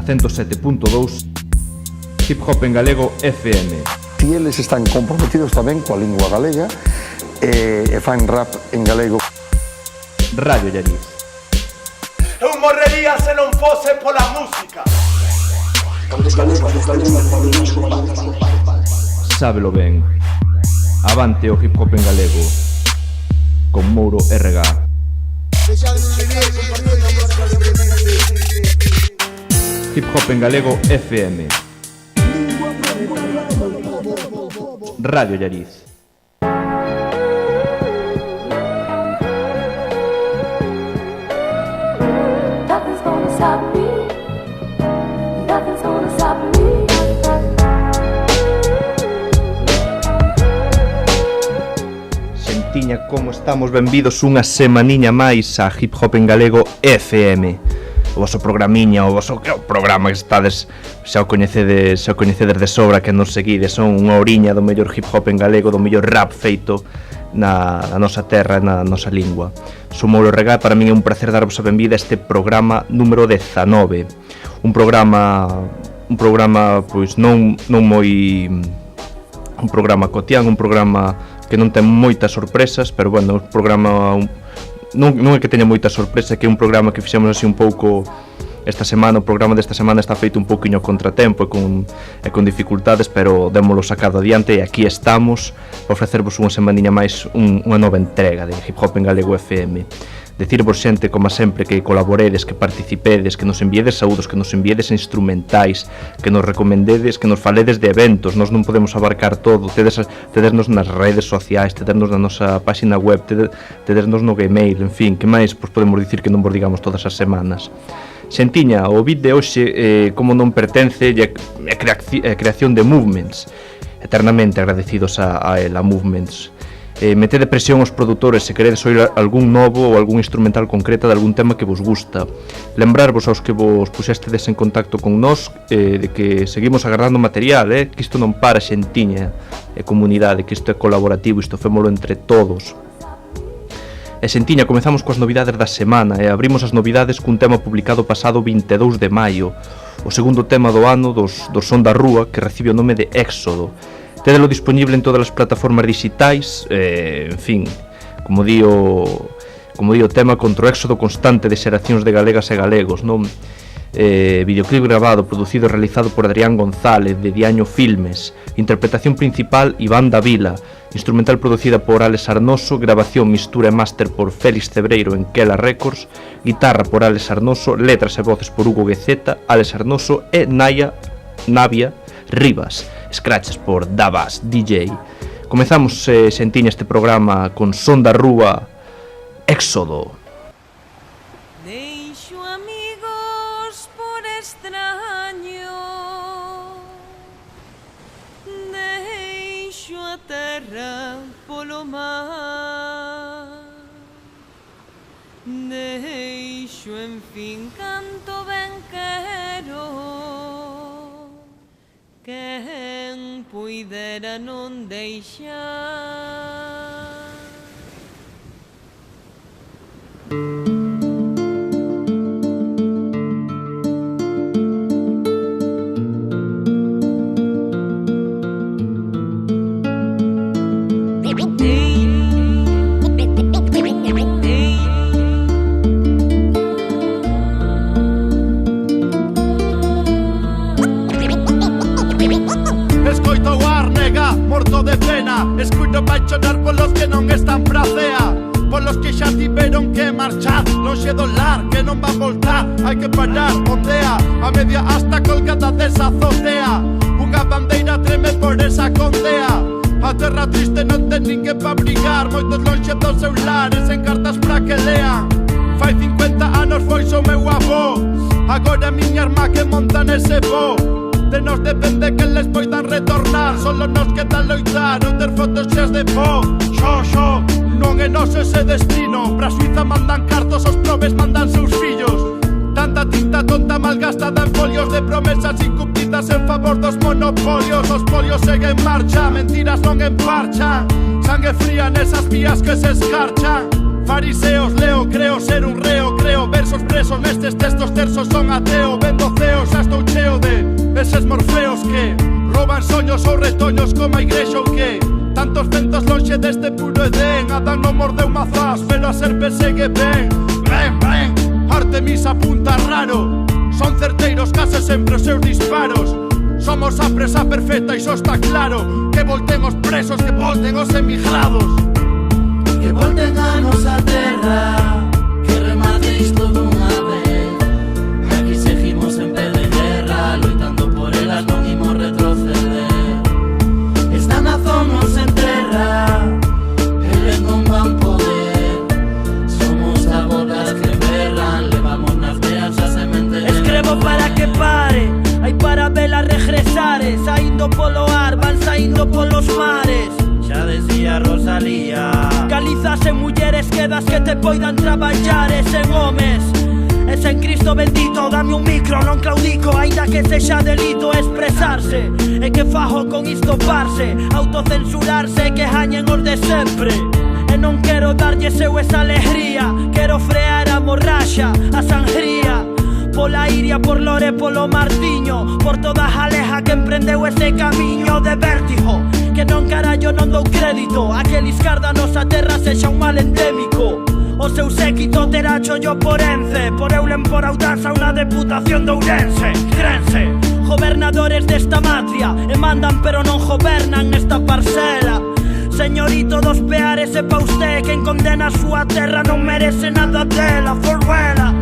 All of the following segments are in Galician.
107.2 Hip Hop en Galego FM. E eles están comprometidos tamén coa lingua galega e fan rap en galego. Radio Llariz. Eu morrería se non fose pola música. Sábelo ben. Avante o hip hop en galego con Mouro RG. Hip Hop en Galego FM. Radio Llariz. Nothing's gonna stop me. Nothing's gonna stop me. Xentiña, como estamos? Benvidos unha semaniña máis a Hip Hop en Galego FM. O voso programiña, o voso programa que estades xa o coñecedes de sobra, que nos seguides. Son unha oriña do mellor hip hop en galego, do mellor rap feito na nosa terra, na nosa lingua. Son Mouro RG, para min é un placer darvos a benvida a este programa número 19. Un programa pois non moi un programa cotián, un programa que non ten moitas sorpresas, pero bueno, un programa non é que teña moita sorpresa, que é un programa que fixemos así un pouco esta semana. O programa desta semana está feito un pouquiño contratempo e con dificultades, pero démolo sacado adiante e aquí estamos para ofrecervos unha semaniña máis unha nova entrega de Hip Hop en Galego FM. Decirvos, xente, como sempre, que colaboredes, que participedes, que nos enviedes saúdos, que nos enviedes instrumentais, que nos recomendedes, que nos faledes de eventos. Nós non podemos abarcar todo. Tedesnos nas redes sociais, tedesnos na nosa páxina web, tedesnos no Gmail, en fin, que máis pois podemos dicir que non vos digamos todas as semanas. Xentiña, o beat de hoxe, como non pertence, é creación de Movements. Eternamente agradecidos a Movements. Metede presión aos produtores se queredes oír algún novo ou algún instrumental concreta de algún tema que vos gusta. Lembrarvos aos que vos puxestedes en contacto con nós de que seguimos agardando material, que isto non para, xentiña e comunidade, que isto é colaborativo, isto fémolo entre todos. E xentiña, comezamos coas novidades da semana e abrimos as novidades cun tema publicado pasado 22 de maio, o segundo tema do ano dos Son da Rúa, que recibe o nome de Éxodo. Tédelo disponible en todas as plataformas digitais, en fin, como di o tema, contra o éxodo constante de xeracións de galegas e galegos, non? Videoclip grabado, producido e realizado por Adrián González, de Diaño Filmes. Interpretación principal, Iván Davila. Instrumental producida por Alex Arnoso. Grabación, mistura e máster por Félix Cebreiro en Quela Records. Guitarra por Alex Arnoso. Letras e voces por Hugo Gueceta, Alex Arnoso e Navia Rivas. Scratches por Dabas DJ. Comezamos, xentiña, este programa con Son da Rúa, Éxodo. Deixo amigos por extraño, deixo a terra polo mar, deixo en fin canto ben quero. Quen puidera non deixar. Morto de pena, escuito vai chorar polos que non están pra cea, polos que xa tiveron que marchar, lonxe do lar, que non van voltar. Hai que parar, ondea, a media hasta colgada desa azotea. Unha bandeira treme por esa condea. A terra triste non ten ninguén pa brigar, moitos lonxe dos seus lares, en cartas pra que lean. Fai 50 anos foi o meu avó, agora a miña irmá que monta nese voo. De nos depende que les poidan retornar, solo nos queda loitar, non ter fotos xeas de pó. Xo, non é noso ese destino, pra Suiza mandan cartos, os probes mandan seus fillos. Tanta tinta tonta malgastada en folios de promesas incumplidas en favor dos monopolios. Os polios seguen en marcha, mentiras non emparchan, sangue fría nesas vías que se escarchan. Fariseos leo, creo ser un reo, creo versos presos nestes textos tersos son ateo. Vendo ceos, xa estou cheo de eses morfeos que rouban soños ou retoños como a igrexa ou que tantos ventos lonxe deste puro Edén. Adán non mordeu mazás, pero a serpe segue ben. Ben, ben, Artemis apunta raro. Son certeiros case sempre os seus disparos. Somos a presa perfecta e xo está claro. Que volten os presos, que volten os emigrados. Que volten a nosa terra, que remate isto dunha vez. Aquí seguimos en pé de guerra, loitando por elas non imos retroceder. Esta nación non se enterra, eles non van poder. Somos abogas que berran, levamos nas veas a semente de Escrevo para que pare, hai para vela regresare. Saindo polo ar, van saindo polos mares. xa decía Rosalía. Calizas en mulleres quedas que te poidan traballar. E sen homes, e sen Cristo bendito. Dame un micro, non claudico. Ainda que sexa delito expresarse. E que fajo con isto parse, autocensurarse, que jañen os de sempre. E non quero darlle seu esa alegría, quero frear a morraxa, a sangría. Pola Iria, por Lore, polo Martiño, por toda a aleja que emprendeu ese camiño de vértigo. Que non carallo non dou crédito a que liscarda a nosa terra sexa un mal endémico. O seu séquito terá chollo por Ence, por Eulen, por Audaz, a unha deputación de Ourense. Crense, gobernadores desta matria, e mandan pero non gobernan nesta parcela. Señorito dos peares, e pa usted quen condena a súa terra non merece nada dela. Forruela,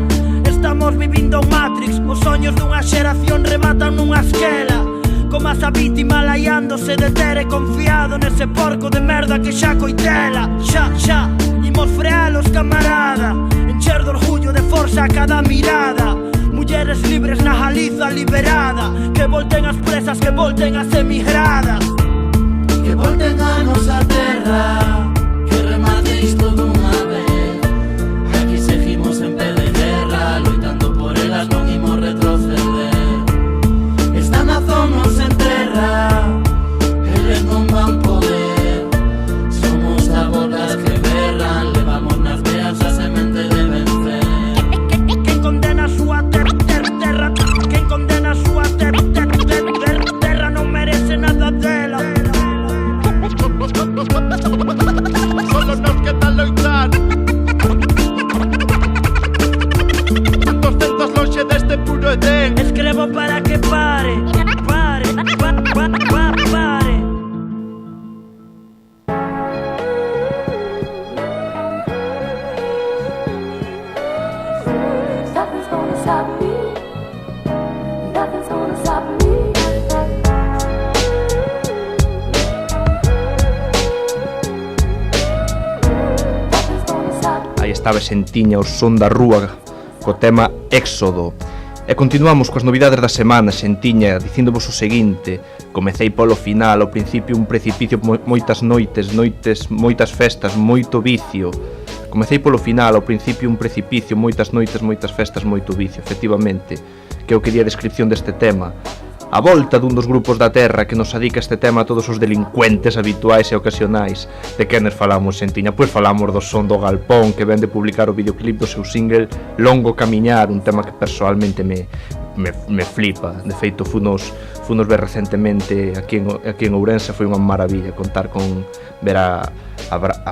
estamos vivindo un Matrix, os soños dunha xeración rematan nunha esquela. Como esa vítima laiándose de ter e confiado nese porco de merda que xa coitela. Xa, imos frealos, camarada, encher de orgullo, de forza a cada mirada. Mulleres libres na Galiza liberada, que volten as presas, que volten as emigradas. Que volten a nosa terra, que remate isto dunha vez. Aquí seguimos en pé de guerra, loitando por elas non imos retroceder. Esta nación non se enterra, eles non van poder. Somos abogas que berran, levamos nas veas a semente de vencer. Quen condena a súa terra, quen condena a súa terra non merece nada dela. Solo nos queda loitar. Tantos centos lonxe deste puro Edén. Escrevo para que pare, pare. Nothing's gonna stop me. Nothing's gonna stop me. Nothing's gonna stop me. Aí estaba Xentiña, o son da rúa, co tema Éxodo. E continuamos coas novidades da semana, Xentiña, dicíndovos o seguinte: comecei polo final, ao principio un precipicio, moitas noites, moitas festas, moito vicio. Comecei polo final, ao principio un precipicio, moitas noites, moitas festas, moito vicio. Efectivamente, que eu quería a descripción deste tema. A volta dun dos grupos da terra que nos adica este tema a todos os delincuentes habituais e ocasionais. De quenes falamos, Xentiña? Pois falamos do Son do Galpón, que ven de publicar o videoclip do seu single Longo Camiñar, un tema que personalmente me flipa. De feito, funos ver recentemente aquí en Ourense, foi unha maravilla contar con ver a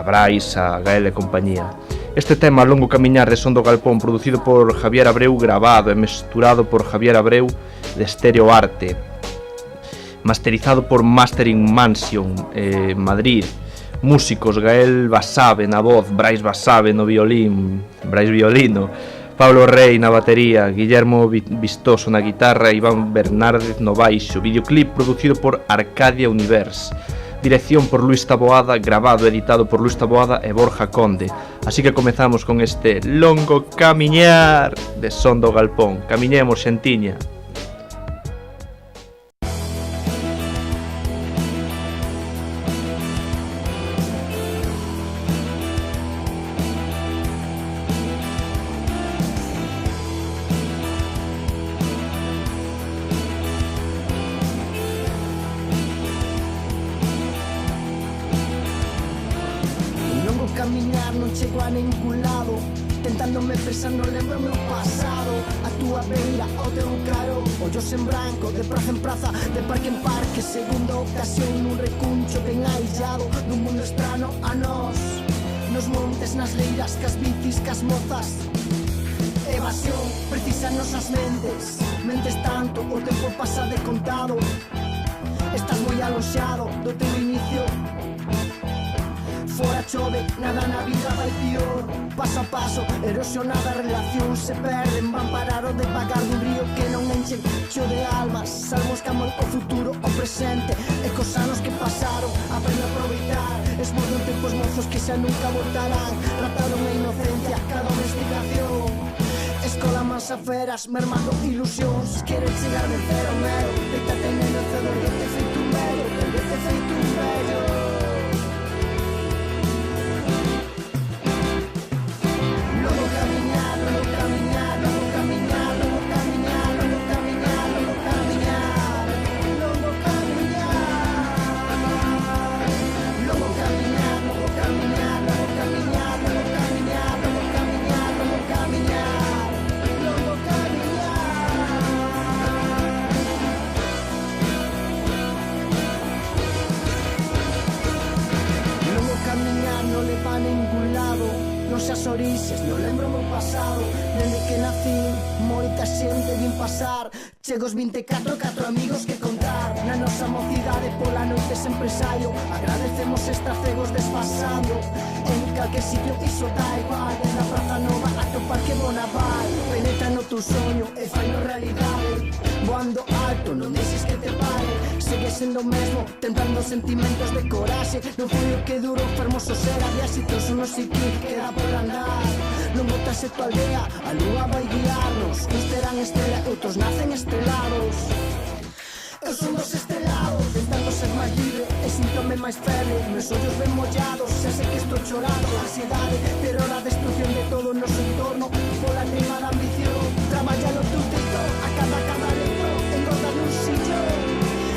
Brais, a Gael e compañía. Este tema, Longo Camiñar, de Son do Galpón, producido por Javier Abreu, grabado e mesturado por Javier Abreu de Stereo Arte, masterizado por Mastering Mansion, Madrid. Músicos: Gael Basabe na voz, Brais Basabe no violín, Brais violino, Pablo Rey na batería, Guillermo Vistoso na guitarra e Iván Bernárdez no baixo. Videoclip producido por Arcadia Universe. Dirección por Luis Taboada, grabado e editado por Luis Taboada e Borja Conde. Así que comezamos con este Longo Camiñar de Son do Galpón. Camiñemos, Xentiña. Camiñar non chego a ningún lado. Tentándome pensar no lembro meu pasado. A túa beira, o teu caro, ollos en branco, de praza en praza, de parque en parque. Segunda ocasión nun recuncho ben aillado dun mundo estrano a nós. Nos montes, nas leiras, cas bicis, cas mozas. Evasión, precisan nosas mentes. Mentes tanto, o tempo pasa de contado. Estás moi aloxado do teu inicio. Fora chove, nada na vida vai pior. Paso a paso, erosionada relación. Se perden, van parar o devagar dun río que non enche cheo de almas. Salmos que amor o futuro, o presente. E cos anos que pasaron, aprende a aproveitar. Esmollan tempos mozos que xa nunca voltarán. Rataron a inocencia, cada domesticación. Escola mansa feras, mermando ilusións. Queren chegar de cero mero. Décate en el cedor, yo te feito un vello. Yo te feito un vello. Logo camiñar, logo camiñar, logo camiñar, logo camiñar, logo camiñar, logo camiñar, logo camiñar, logo camiñar, logo camiñar, logo camiñar, logo camiñar, logo camiñar, logo camiñar, logo camiñar. Logo camiñar non leva a ningún lado. Non seas orixes, non lembro o meu pasado. Dende que nací, moita xente vin pasar. Chego os 24, 4 amigos que contar. Na nosa mocidade pola noite sempre saio. Agradecemos estracegos desfasando. En calquer sitio iso da igual. En a Praza Nova ata o Parque Bonaval. Penetra no teu soño e faino realidade. Voando alto, non deixes que te pare. Segue sendo o mesmo, tentando sentimentos de coraxe. Non foi o que duro, fermoso ser a viaxe. Teus unos e que queda por andar. Non botase tu aldea, a lúa vai guiarnos. Uns terán estrela, outros nacen estrelados. Eu son dos estrelados, tentando ser máis libre e síntome máis feble. Meus ollos ben mollados, xa sei que estou chorando. Ansiedade, terror, a destrucción de todo o noso entorno. Pola queimada ambición, traballalo teu teito. A cada letro, engorda nun sillón.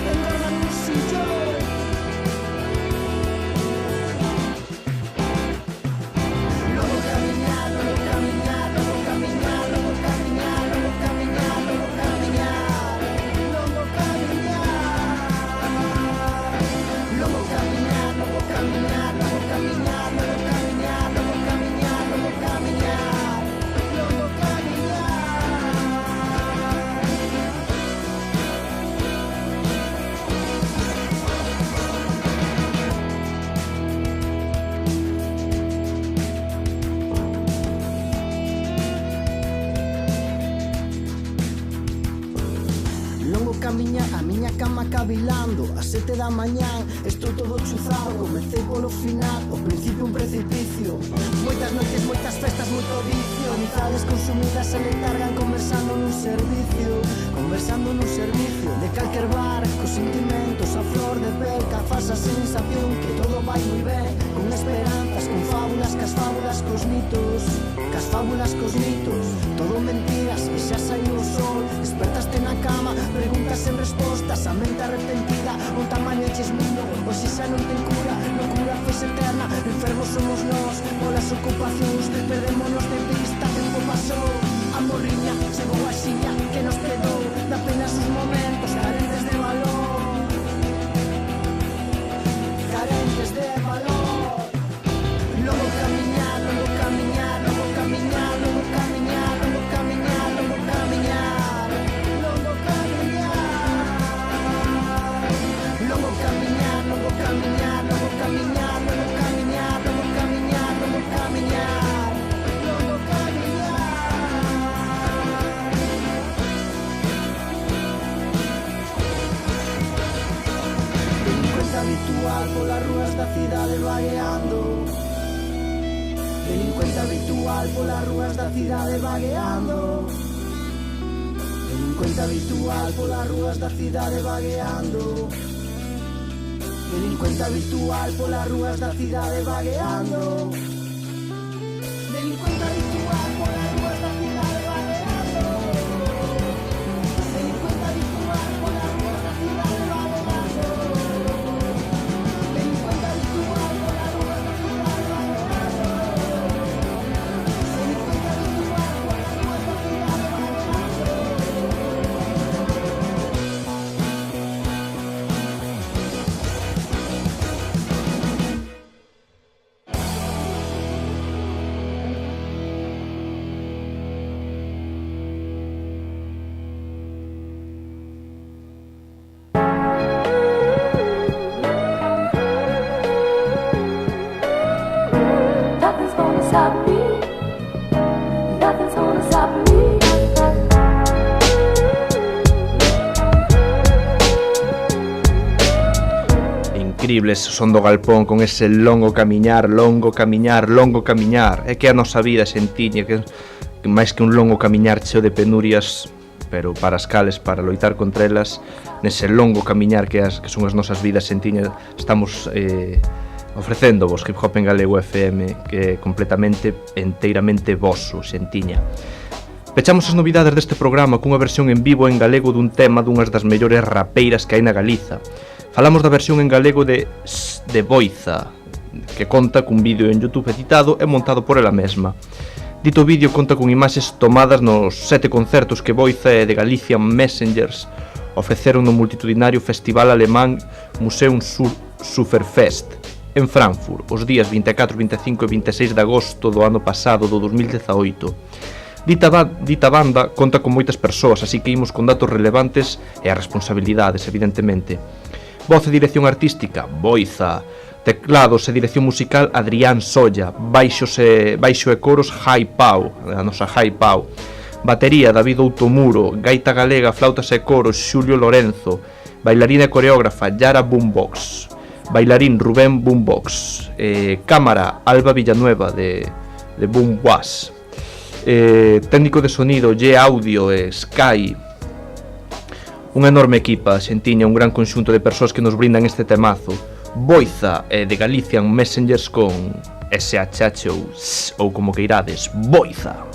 Engorda nun sillón. Logo camiñar, logo camiñar, logo camiñar, logo camiñar, logo camiñar, logo camiñar, logo camiñar, logo camiñar, logo camiñar, logo camiñar, logo camiñar, logo camiñar, logo camiñar, logo camiña a miña cama cavilando. A 7 da mañán estou todo chuzado. Comecei polo final, o principio un precipicio. Moitas noites, moitas festas, moito vicio. Amizades consumidas se letargan conversando nun servicio. Conversando nun servicio de calquer bar. Cos sentimentos a flor de pel, ca falsa sensación que todo vai moi ben. Con esperanzas, con fábulas, cas fábulas cos mitos. Cas fábulas cos mitos. Todo mentiras e xa saiu o sol. Despertaste na cama, preguntas sen respostas, a mente arrepentida. O tamaño chismiño, o si xa non ten cura. Locura foi eterna, enfermos somos nós. Polas ocupacións, perdémonos de vista. Tempo pasou, a morriña chegou a xiña que nos quedou. Da apenas os momentos carentes de valor. Carentes de valor. Logo camiñar, logo camiñar, logo camiñar, logo camiñar, logo camiñar, logo camiñar, logo camiñar, logo camiñar, logo camiñar, logo camiñar, logo camiñar, logo camiñar, logo camiñar, logo camiñar. Delincuente habitual polas rúas da cidade vagueando. Delincuente habitual polas rúas da cidade vagueando. Delincuente habitual polas rúas da cidade vagueando. Delincuente habitual polas rúas da cidade vagueando. Delincuente habitual polas rúas da cidade vagueando. Delincuente habitual polas rúas da cidade vagueando. Delincuente habitual polas rúas da cidade vagueando. Incrible ese son do galpón con ese longo camiñar, longo camiñar, longo camiñar. É que a nosa vida, xentiña, que máis que un longo camiñar cheo de penurias, pero para as cales, para loitar contra elas, nese longo camiñar que son as nosas vidas, xentiña, estamos ofrecéndovos Hip Hop en Galego FM, que é completamente, enteiramente voso, xentiña. Pechamos as novidades deste programa cunha versión en vivo en galego dun tema dunhas das mellores rapeiras que hai na Galiza. Falamos da versión en galego de Boiza, que conta cun vídeo en YouTube editado e montado por ela mesma. Dito vídeo conta con imaxes tomadas nos 7 concertos que Boiza e de Galician Messengers ofreceron no multitudinario festival alemán Museum Superfest en Frankfurt os días 24, 25 e 26 de agosto do ano pasado, do 2018. Dita banda conta con moitas persoas, así que imos con datos relevantes e as responsabilidades, evidentemente. Voz e dirección artística, Boiza. Teclados e dirección musical, Adrián Solla. Baixo e coros, Jai Pau, a nosa Jai Pau. Batería, David Outomuro. Gaita galega, flautas e coros, Xulio Lorenzo. Bailarina e coreógrafa, Yara Boombox. Bailarín, Rubén Boombox. Cámara, Alba Villanueva de Boombox. Técnico de sonido, Ye Audio e Sky. Unha enorme equipa, xentiña, un gran conxunto de persoas que nos brindan este temazo. Boiza e de Galician Messengers con SHH ou como que irades, Boiza. Go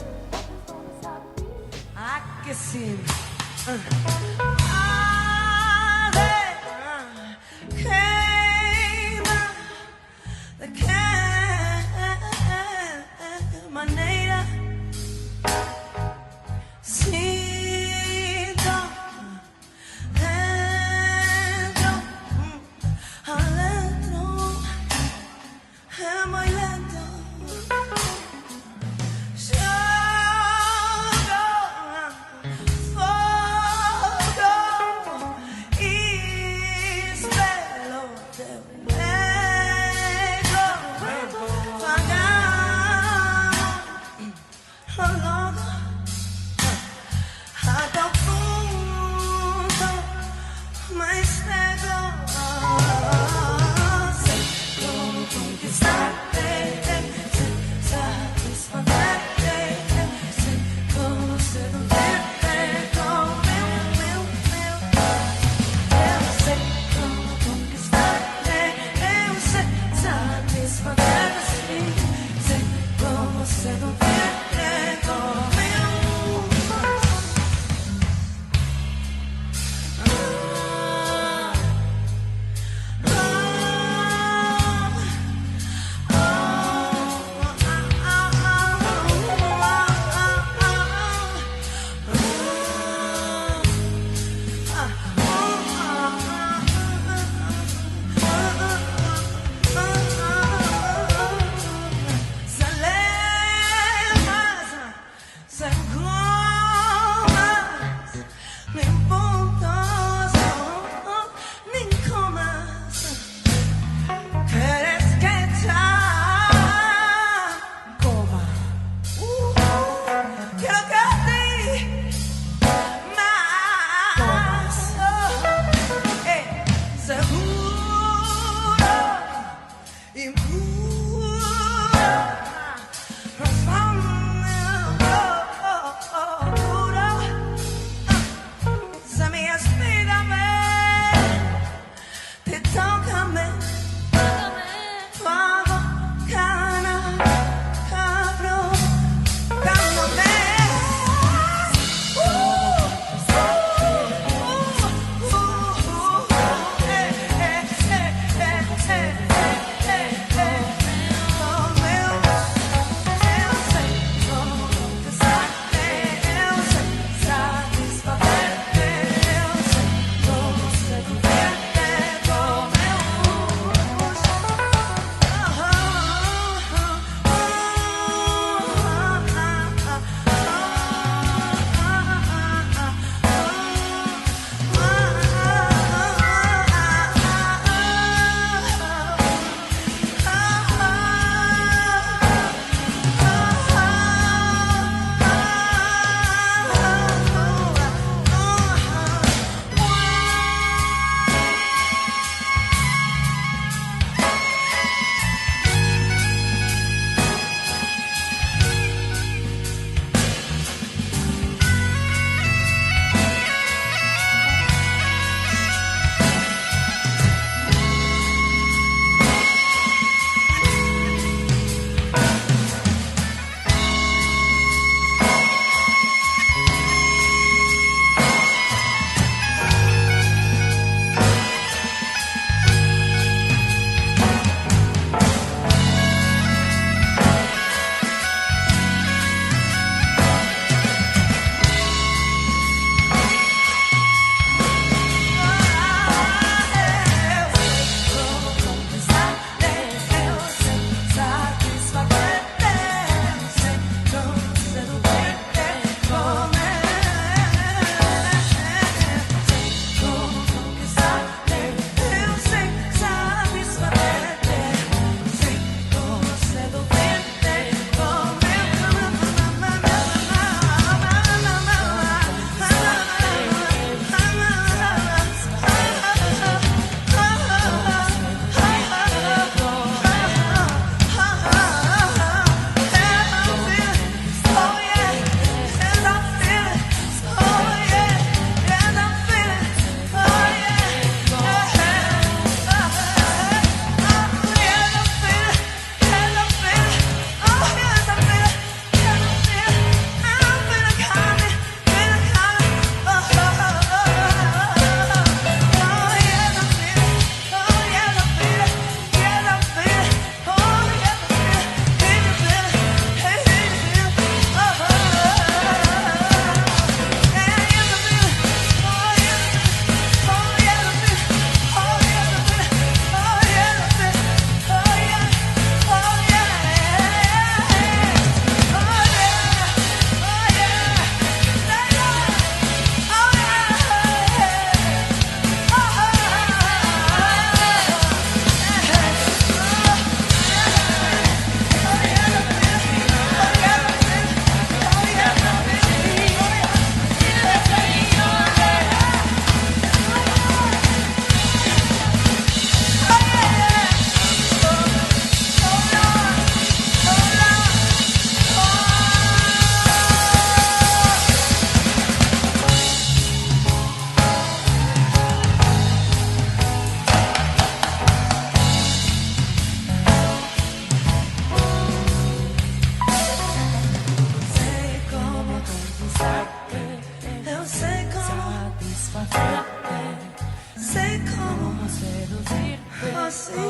Assim,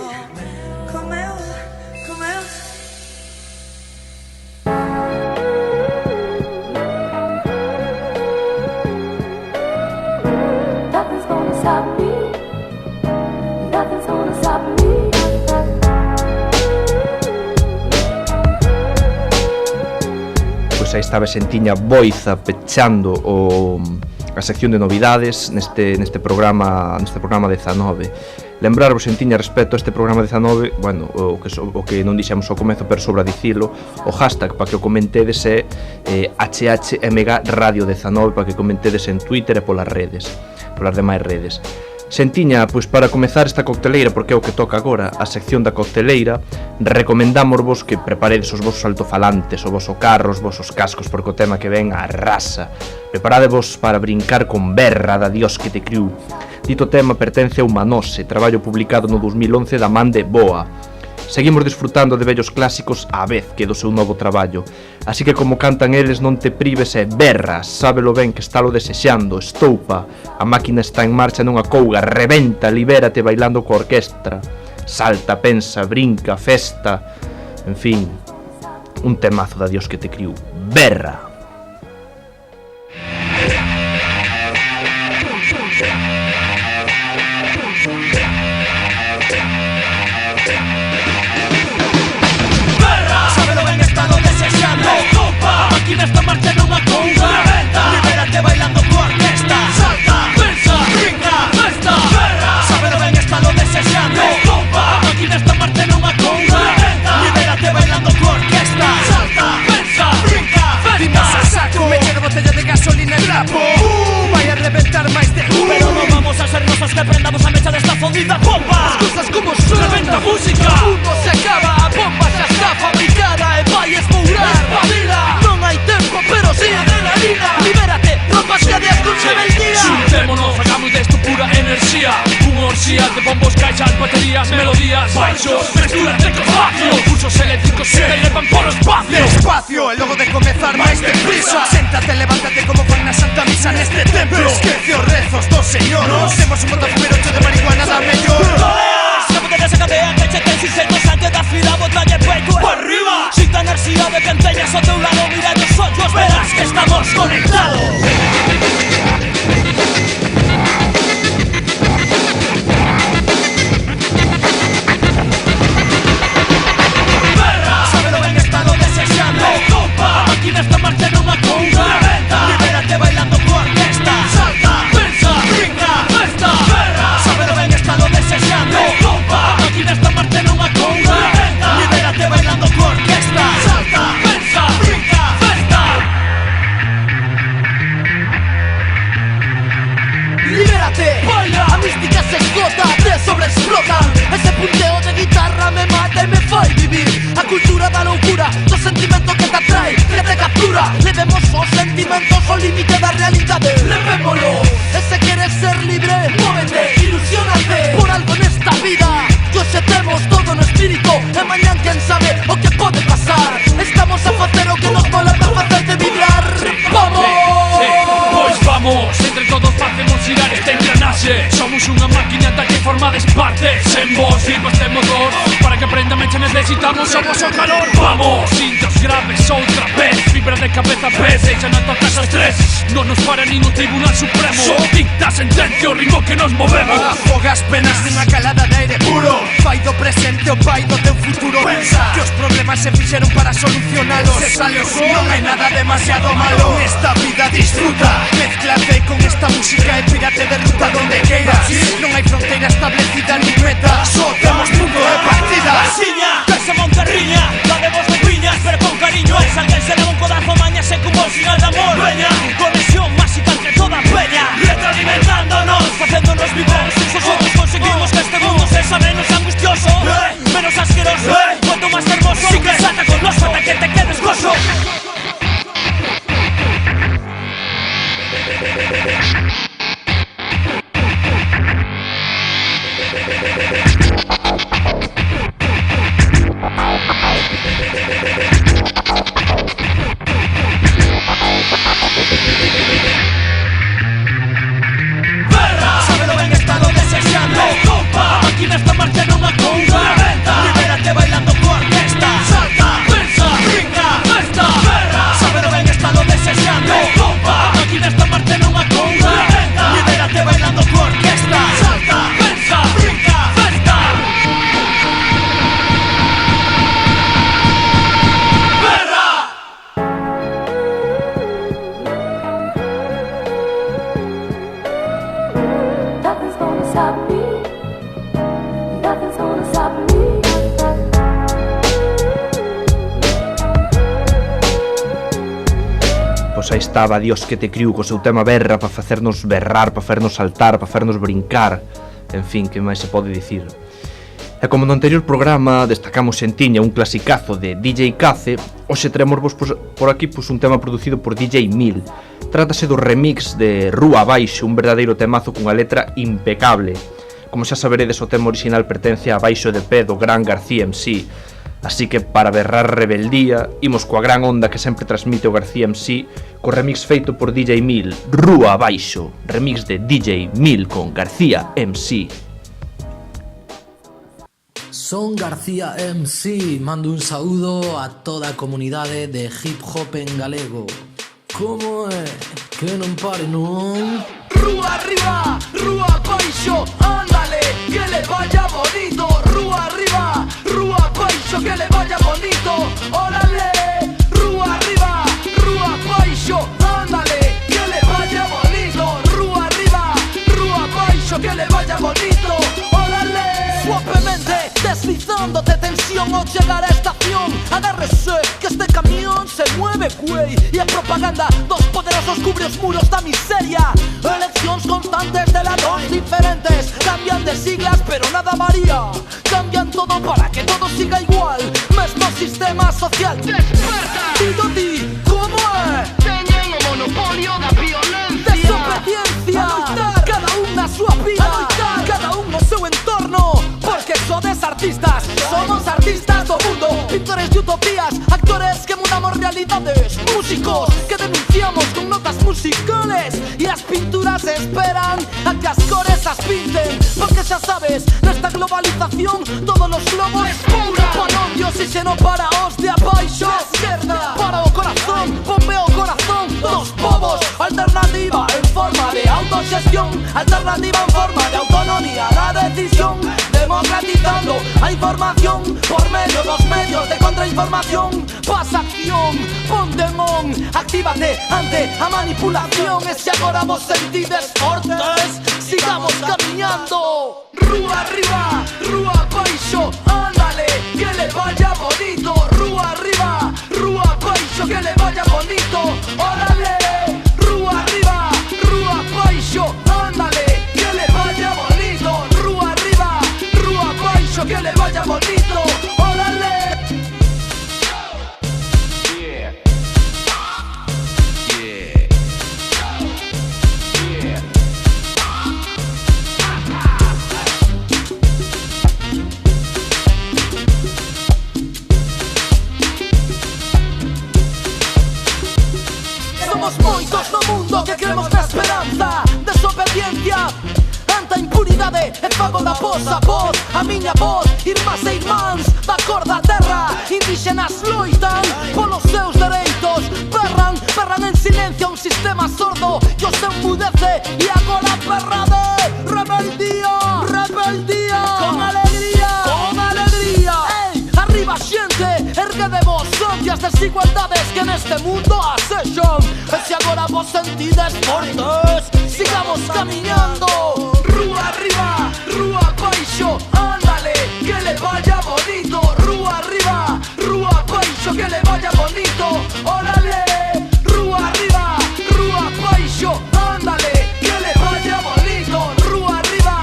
como eu. Nothing's gonna stop me. Nothing's gonna stop me. Pois aí estaba Xentiña Boiza pechando a sección de novidades neste programa 19. Lembrarvos, Xentiña, respecto a este programa 19, bueno, o que non dixemos ao comezo, pero sobra dicilo, o hashtag para que o comentedes é HHMG Radio 19, para que comentedes en Twitter e polas demais redes. Xentiña, pois para comezar esta cocteleira, porque é o que toca agora, a sección da cocteleira, recomendámosvos que preparedes os vosos altofalantes, o voso carro, os vosos cascos, porque o tema que ven arrasa. Preparadevos para brincar con Berra da Dios que te criou. Dito tema pertence a Humanose, traballo publicado no 2011 da man de Boa. Seguimos disfrutando de vellos clásicos á vez que do seu novo traballo. Así que como cantan eles, non te prives e berra, sábelo ben que estalo desexando, estoupa. A máquina está en marcha nunha couga, rebenta, libérate bailando coa orquestra. Salta, pensa, brinca, festa. En fin, un temazo da Dios que te criou. Berra. Esta marcha nunha couga, libérate bailando coa orquesta. Salta, pensa, brinca, festa, berra. Sábelo ben, estalo desexando. A máquina esta marcha nunha couga, libérate bailando coa orquesta. Salta, pensa, brinca, festa. Dimos a saco, meche de botella de gasolina e trapo. Vai a reventar máis de pero non vamos a ser nosos que prendamos a mecha desta fondida bomba. As cousas como son, reventa a música. O mundo se acaba, a bomba xa está fabricada e vai espourar. Espabila, non hai tempo, pero si adrenalina. Libérate, rompas cadeas con rebeldía. Xuntémonos, hagamos desto pura enerxía. Unha orxía de bombos, caixas, baterías, melodías, baixos, frescura de espacio. Pulsos eléctricos se elevan por o espacio. Despacio, e logo de comezar máis deprisa. Séntate, levántate como fan na Santa Misa neste templo. Esquece os rezos do Señor. Nos temos un botafumeiro cho de marihuana da mellor. Se botella se cadea, que che ten suxeitos antes da fila, botalle peito por arriba. Sinta enerxía de que enteñas ao teu lado, mira nos ollos, verás que estamos conectados. Berra, sábelo ben, estalo desexando. A máquina esta marcha nunha couga, libérate bailando coa orquesta. Salta, pensa, brinca, festa, berra. Sábelo ben, estalo desexando. A máquina esta marcha nunha couga, libérate bailando coa orquesta. Salta, pensa, brinca, festa. Libérate, baila. A mística se esgota, te sobreexplotan. Ese punteo de guitarra me mata e me fai vivir. A cultura da loucura, do sentimento que te atrae, que te captura. Levemos os sentimentos ao límite da realidade. Levémolo. E se queres ser libre, móvete, ilusionate. Por algo nesta vida, yo se temos todo no espírito. E mañan quen sabe o que pode pasar. Estamos a facer o que nos mola para facerte vibrar. Vamos! Pois vamos, entre todos facemos girar este engranaxe. Somos unha máquina da que formades parte. Sen vos sirvo este motor, para que aprenda mecha necesitamos somos o calor. Vamos, cintos graves outra vez. Fibra de cabeza a pés, echan a tocar os tres. Non nos para nin o Tribunal Supremo. Só dicta sentencia o ritmo que nos movemos. Afogas penas nunha calada de aire puro. Fai do presente o pai do teu futuro. Pensa que os problemas se fixeron para solucionalos. Se sale o sol, non hai nada demasiado malo. Nesta vida disfruta, mezclate con esta música e pírate de ruta donde queiras. Non hai fronteira establecida ni meta, só temos punto de partida. Asiña, que se monte riña, dademos de piñas, pero con cariño. Es alguén se leva un codazo maña, se como sinal de amor. Veña, conexión máxica entre toda peña. Retroalimentándonos, facéndonos vivos. Nosotros conseguimos que este mundo sea menos angustioso, menos asqueroso, cuanto más hermoso. Si que salta con los hasta que te quedes coso. Berra, sábelo ben, estalo desexando. A máquina stop me. Nothing's gonna stop me. Pois aí estaba Dios que te criou co seu tema berra para facernos berrar, para facernos saltar, para facernos brincar. En fin, que máis se pode dicir? E como no anterior programa destacamos xentiña un clasicazo de DJ Kaze, hoxe traemos por aquí un tema producido por DJ Mil. Trátase do remix de Rúa Abaixo, un verdadeiro temazo cunha letra impecable. Como xa saberedes, o tema original pertence a Baixo de Pé do gran García MC. Así que para berrar rebeldía, imos coa gran onda que sempre transmite o García MC, co remix feito por DJ Mil, Rúa Abaixo, remix de DJ Mil con García MC. Son García MC, mando un saúdo a toda a comunidade de hip hop en galego. Como é? Que non pare, non? Rúa arriba, rúa abaixo, ándale, que le vaya bonito. Rúa arriba, rúa abaixo, que le vaya bonito. Órale, rúa arriba, rúa abaixo, ándale, que le vaya bonito. Rúa arriba, rúa abaixo, que le vaya bonito. Órale. Suavemente, deslizándote tensión al llegar a estación. Agárrese, que este camión se mueve, güey. Y en propaganda, dos poderosos cubre os muros da miseria. Eleccións constantes de ladróns diferentes. Cambian de siglas, pero nada varía. Cambian todo para que todo siga igual. Mesmo sistema social. ¡Desperta! Digo ti, ¿cómo es? Teñen o monopolio da violencia. Desobediencia. Cada un na súa vida. Cada un no seu entorno. Porque sodes artistas, somos artistas do mundo. Pintores de utopías, actores que mudamos realidades. Músicos que denunciamos con notas musicales. Y las pinturas esperan a que as cores as pinten. Porque xa sabes, nesta globalización todos los globos panon Dios y xeno para os de abaixo. Esquerda, para o corazón, ponme o corazón dos povos. Alternativa en forma de autogestión. Alternativa en forma de autonomía. La decisión, democratizando a información por medio dos medios de contrainformación. Pasa acción, ponte mon, actívate ante a manipulación. E se agora vos sentides fortes, sigamos camiñando. Rúa arriba, rúa abaixo, ándale, que le vaya bonito. Rúa arriba, rúa abaixo, que le vaya bonito. Órale, rúa arriba, rúa abaixo, ándale, que le vaya bonito. Rúa arriba, rúa abaixo, que le vaya bonito. Órale. Somos moitos no mundo que creemos na esperanza. Desobediencia ante a impunidade e fago da vosa voz a miña voz. Irmás e irmáns da cor da terra, indígenas loitan polos seus dereitos. Perran, perran en silencio a un sistema sordo que os enmudece. E agora perrade, rebeldía, rebeldía. Con alegría, con alegría. Ey, arriba xente, ergue vos ante as desigualdades que neste mundo asexan. E se agora vos sentides fortes, sigamos camiñando. Rúa arriba, rúa abaixo, ándale, que le vaya bonito. Rúa arriba, rúa abaixo, que le vaya bonito. Órale, rúa arriba, rúa abaixo, ándale, que le vaya bonito. Rúa arriba,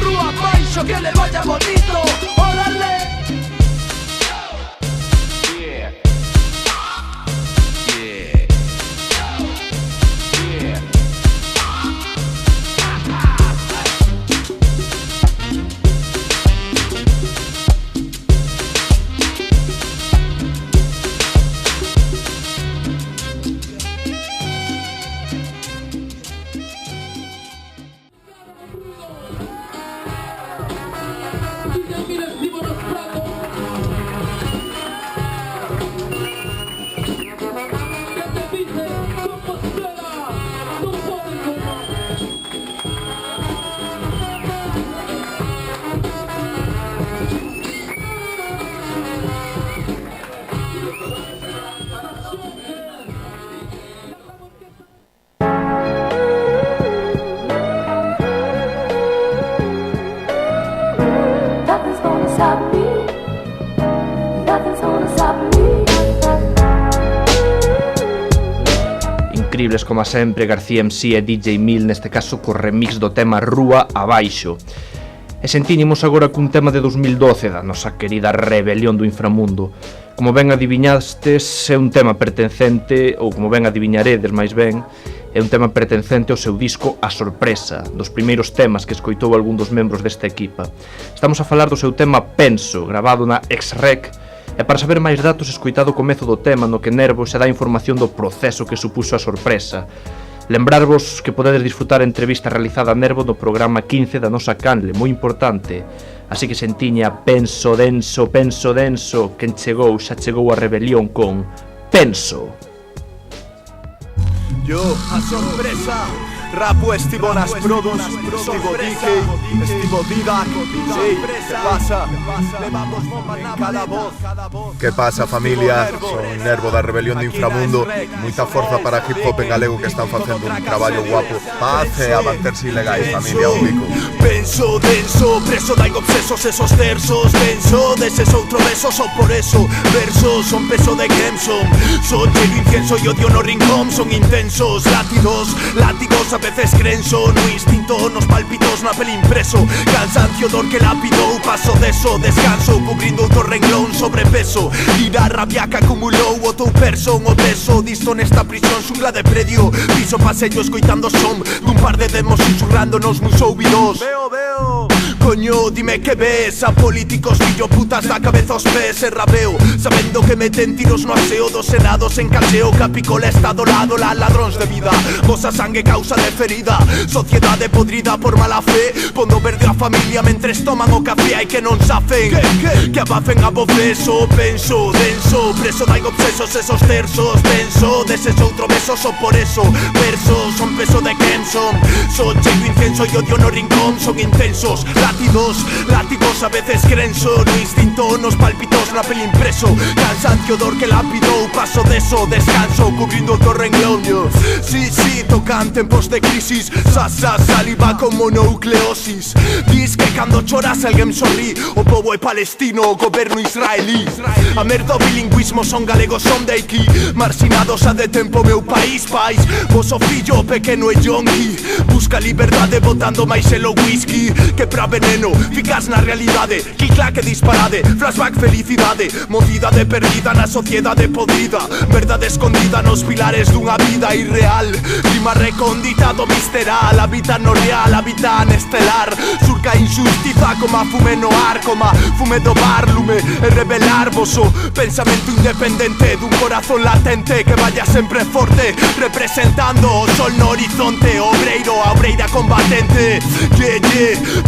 rúa abaixo, que le vaya bonito. Órale. incribles como sempre, García MC e DJ Mil, neste caso co remix do tema Rúa Abaixo. E sentíñimos agora cun tema de 2012 da nosa querida Rebelión do Inframundo. Como ben adiviñastes, é un tema pertencente, ou como ben adiviñaredes máis ben, é un tema pertencente ao seu disco A Sorpresa, dos primeiros temas que escoitou algún dos membros desta equipa. Estamos a falar do seu tema Penso, grabado na X-Rec, e para saber máis datos escoitado o comezo do tema no que Nervo se dá información do proceso que supuxo A Sorpresa. Lembrarvos que podedes disfrutar a entrevista realizada a Nervo no programa 15 da nosa canle, moi importante. Así que sentiña Penso denso, quen chegou, xa chegou a rebelión con Penso. Yo, A Sorpresa, rapo estivo nas prodos, estivo Dike, estivo Didac, sí, ¿qué pasa? Levamos bomba na cada voz. ¿Qué pasa, familia? Son Nervo da Rebelión do Inframundo. Moita forza para hip hop en galego que están facendo un traballo guapo. Paz e a manterse ilegais, familia, un bico. Penso denso, preso daigo obsesos esos tersos. Penso deses outro beso, só por eso. Versos son peso de Gemson. Son lleno incienso e odio no rincón. Son intensos, látigos a veces crenso. No instinto, nos palpitos na pel impreso. Cansancio dor que lapidou, paso deso. Descanso, cubrindo outro renglón, sobrepeso. Ir a rabia que acumulou o teu person. O peso, disto nesta prisión, xungla de predio. Piso pasello escoitando son dun par de demos susurrándonos muis ouvidos. Veo. Coño, dime que ves a políticos pillo putas da cabeza aos pés e rabeo, sabendo que meten tiros no aseo dos senados en caseo. Capicola está do lado, la ladróns de vida. Vosa sangue causa de ferida. Sociedade podrida por mala fe, pondo verde a familia mentres toman o café. Hai que non safen que abafen a bofeso. Penso denso, preso daigo obsesos esos tersos. Penso deses outro beso, só por eso. Versos son peso de Kemson. So chego incenso e odio no rincón. Son intensos, látigos a veces crenso. No instinto, nos palpitos na pel impreso. Cansancio dor que lapidou, paso deso. Descanso, cubrindo outro renglón. Sí, tocan tempos de crisis. Saliva como nucleosis. Dis que cando choras alguén sorrí. O pobo é palestino, o goberno israelí. A merda o bilingüismo, son galegos, son de aquí. Marxinados a de tempo meu país, pais. Vos o fillo pequeno e yonki. Busca liberdade botando máis el o whisky. Que pra veneno, ficas na realidade. Clic-clac e disparade, flashback felicidade. Mocidade perdida na sociedade podrida. Verdade escondida nos pilares dunha vida irreal. Rima recóndita do visceral. Habita no real, habita estelar. Surca injustiza como a fume no ar. Como a fume do bar, lume e revelar voso pensamento independente dun corazón latente que vaya sempre forte, representando o sol no horizonte. Obreiro, a obreira combatente.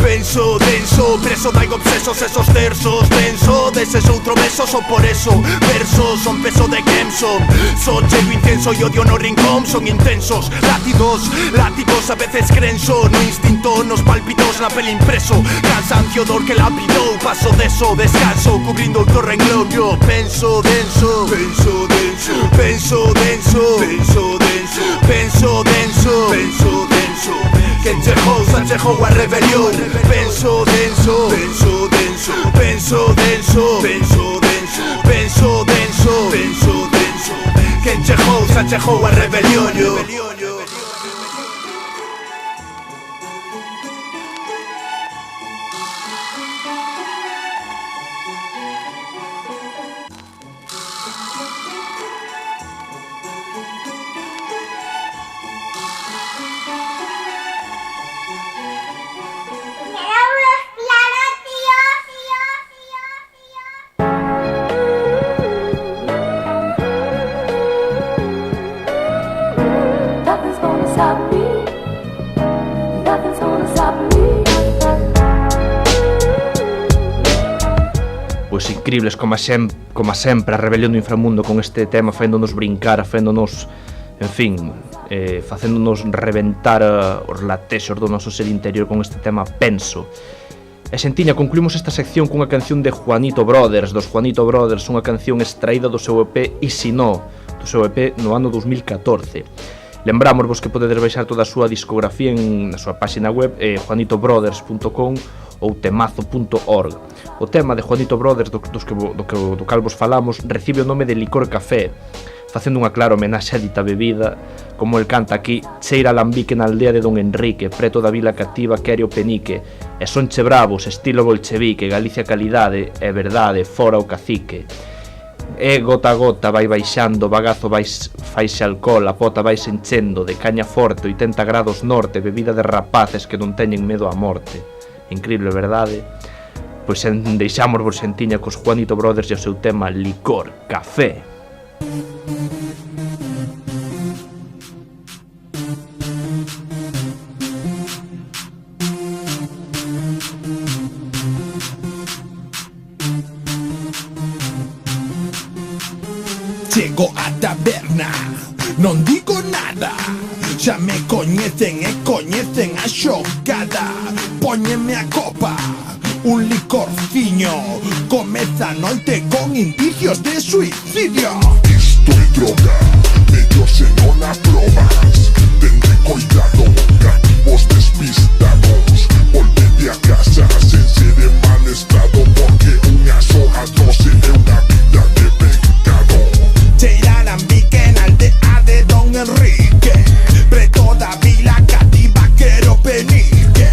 Penso denso, preso daigo obsesos esos tersos. Penso deses outro beso, só por eso. Versos son peso de Kemson. So chego incienso e odio no rincón. Son intensos, látigos a veces crenso. No instinto, nos palpitos na pel impreso. Cansancio dor que lapidou, paso deso. Descanso, cubrindo outro renglón. Yo penso denso, quen chegou a rebelión. Penso denso, quen chegou a rebelión. Pois incribles como sempre a Rebelión do Inframundo con este tema, facéndonos brincar, facéndonos, en fin, facéndonos reventar os latexos do noso ser interior con este tema Penso. E xentiña, concluímos esta sección cunha canción de Juanito Brothers, dos Juanito Brothers, unha canción extraída do seu EP Y Si No, do seu EP no ano 2014. Lembrámosvos que podedes baixar toda a súa discografía na súa página web juanitobrothers.com ou temazo.org. O tema de Juanito Brothers do cal vos falamos recibe o nome de Licor Café. facendo unha clara homenaxe a dita bebida, como el canta aquí: cheira alambique na aldea de Don Enrique, preto da vila cativa quere o penique, e sonche bravos, estilo bolchevique, Galicia calidade, e verdade, fora o cacique. E gota a gota vai baixando, bagazo faixe alcohol, a pota vai enchendo, de caña forte, 80 grados norte, bebida de rapaces que non teñen medo á morte. Increíble, verdade? Pois deixamos vos xentiña cos Juanito Brothers e o seu tema Licor Café. Chego a taberna, non digo nada, xa me coñecen e coñecen a xogada. Póñeme a copa, un licorciño, comeza a noite con indicios de suicidio. Isto é droga, mellor se non a probas. Tende cuidado, cativos despistados. Volvete a casa sen ser de mal estado, porque unha soa dose é unha vida de pecado. Cheira alambique na aldea de Don Enrique, preto da vila cativa quero penique.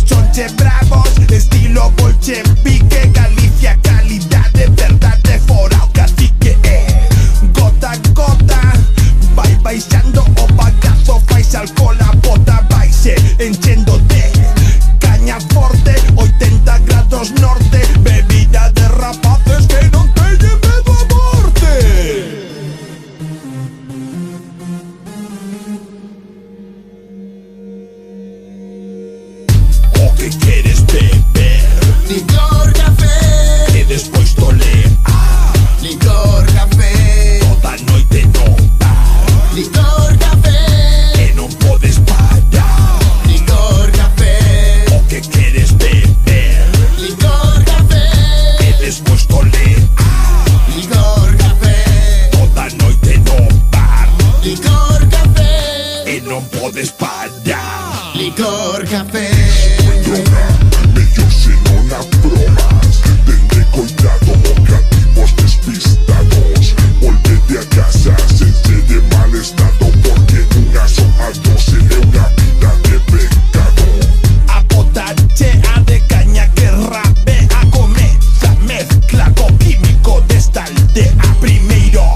Sonche bravos, estilo bolchevique, Galicia calidade, verdade, fora o cacique. Gota a gota, vai baixando o bagazo, fais alcohol, a bota vaise enchendo de caña forte, 80 grados norte, bebida de rapaces que non teñen medo a morte. O que queres beber? Licor café. E despois tolear. Licor café. Toda noite non par. Licor café. E non podes parar. Licor café. O que queres beber? Licor café. E despois tolear. Licor café. Toda noite non par. Licor café. E non podes parar. Licor café. Droga, mellor se non a probas. Tende cuidado, cativos despistados. Volvete a casa sen ser de mal estado, porque unha soa dose é unha vida de pecado. A bota chea de caña que rabea, comeza mezcla co químico desta aldea. Primeiro,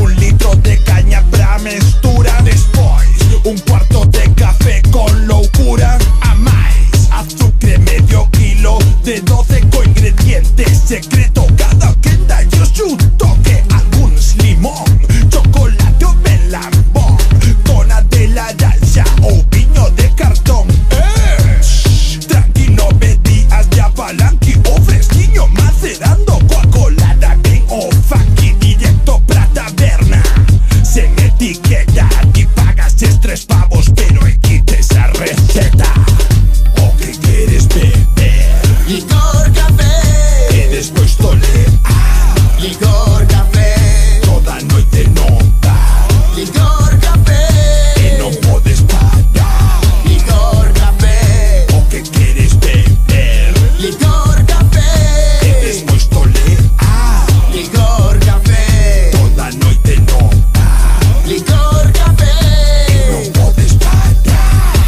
un litro de caña pra mestura, despois un cuarto de café con loucura, a máis azúcar medio kilo de 12 co ingrediente secreto, cada quen dalle o seu toque, algúns limón, chocolate ou melambón, tona de laranja ou viño de cartón. Tranquilo, bebías de apalanqui ou fresquiño macerando coa colada, ben o funky directo pra taberna, sen etiqueta, ti pagas 3 pavos pero e quites a receta. O que queres beber? Licor café. E despois tolear. Licor café. Toda noite non par. Licor café. E non podes parar. Licor café. O que queres beber? Licor café. E despois tolear. Licor café. Toda noite non par. Licor café. E non podes parar.